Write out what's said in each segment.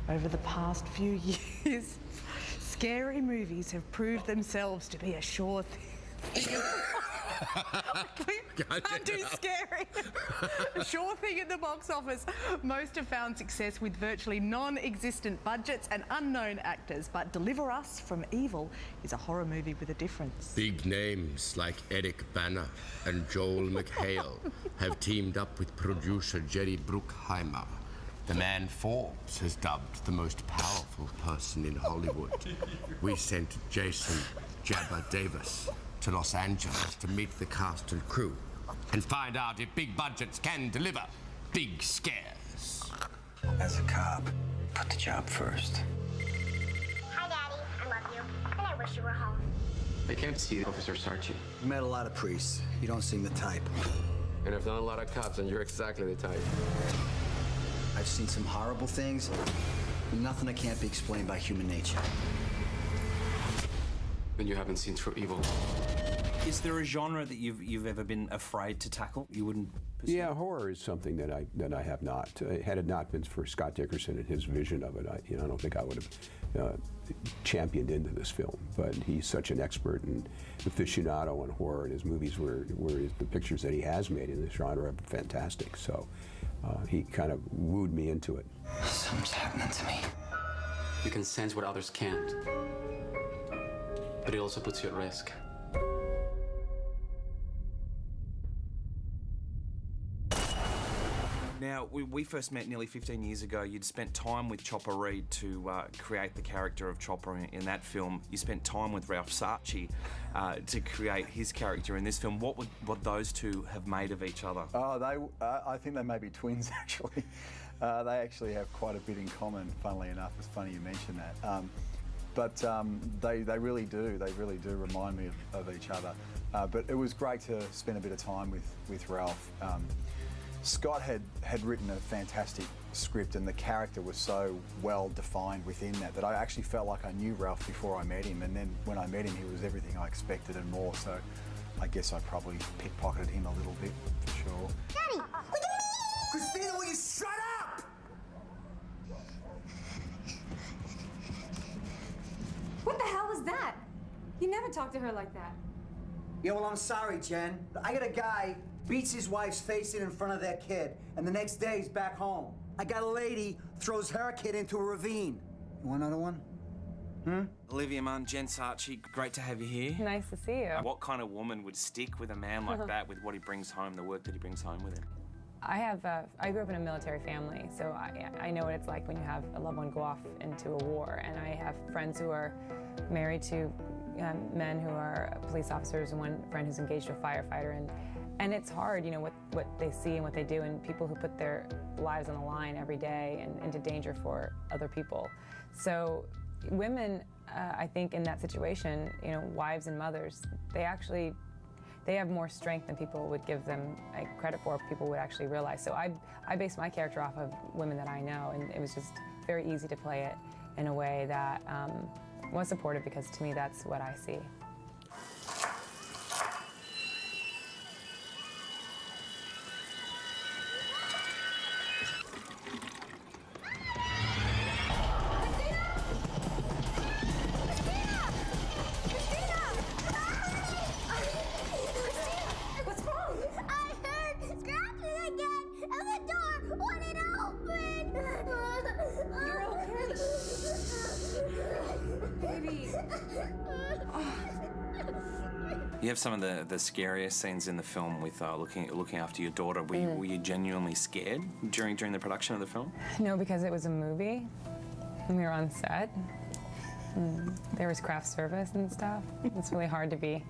Over the past few years, scary movies have proved themselves to be a sure thing. Can't do scary. A sure thing at the box office. Most have found success with virtually non-existent budgets and unknown actors, but Deliver Us from Evil is a horror movie with a difference. Big names like Eric Bana and Joel McHale have teamed up with producer Jerry Bruckheimer. The man Forbes has dubbed the most powerful person in Hollywood. We sent Jason Jabba Davis to Los Angeles to meet the cast and crew and find out if big budgets can deliver big scares. As a cop, put the job first. Hi, Daddy. I love you. And I wish you were home. I came to see Officer Sarchie. You met a lot of priests. You don't seem the type. And I've done a lot of cops, and you're exactly the type. I've seen some horrible things, but nothing that can't be explained by human nature. Then you haven't seen true evil. Is there a genre that you've ever been afraid to tackle? You wouldn't pursue? Yeah, horror is something that I have not. Had it not been for Scott Dickerson and his vision of it, I don't think I would have championed into this film. But he's such an expert and aficionado on horror, and his movies the pictures that he has made in this genre are fantastic. So he kind of wooed me into it. Something's happening to me. You can sense what others can't. But it also puts you at risk. Now, we first met nearly 15 years ago. You'd spent time with Chopper Read to create the character of Chopper in that film. You spent time with Ralph Sarchie to create his character in this film. What would those two have made of each other? Oh, I think they may be twins, actually. They actually have quite a bit in common, funnily enough. It's funny you mention that. But they really do. They really do remind me of each other. But it was great to spend a bit of time with Ralph. Scott had written a fantastic script, and the character was so well defined within that I actually felt like I knew Ralph before I met him. And then when I met him, he was everything I expected and more. So I guess I probably pickpocketed him a little bit, for sure. Daddy, look at me! Christina, will you shut up? What the hell was that? You never talk to her like that. Yeah, well, I'm sorry, Jen. I got a guy beats his wife's face in front of their kid, and the next day he's back home. I got a lady throws her kid into a ravine. You want another one? Olivia Munn, Jen Sarchie, great to have you here. Nice to see you. What kind of woman would stick with a man like that, with what he brings home, the work that he brings home with him? I grew up in a military family, so I know what it's like when you have a loved one go off into a war. And I have friends who are married to men who are police officers, and one friend who's engaged to a firefighter. And it's hard, you know, what they see and what they do, and people who put their lives on the line every day and into danger for other people. So women, I think in that situation, you know, wives and mothers, they have more strength than people would give them credit for, people would actually realize. So I based my character off of women that I know, and it was just very easy to play it in a way that was supportive, because to me that's what I see. You have some of the scariest scenes in the film with looking after your daughter. Were you genuinely scared during the production of the film? No, because it was a movie, and we were on set. And there was craft service and stuff. It's really hard to be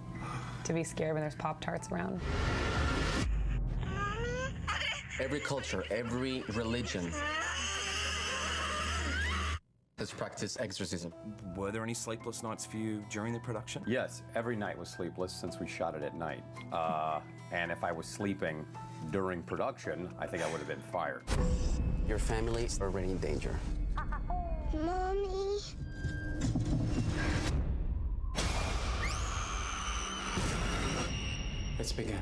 scared when there's Pop-Tarts around. Every culture, every religion has practiced exorcism. Were there any sleepless nights for you during the production? Yes, every night was sleepless since we shot it at night. And if I was sleeping during production, I think I would have been fired. Your family is already in danger. Mommy. Let's begin.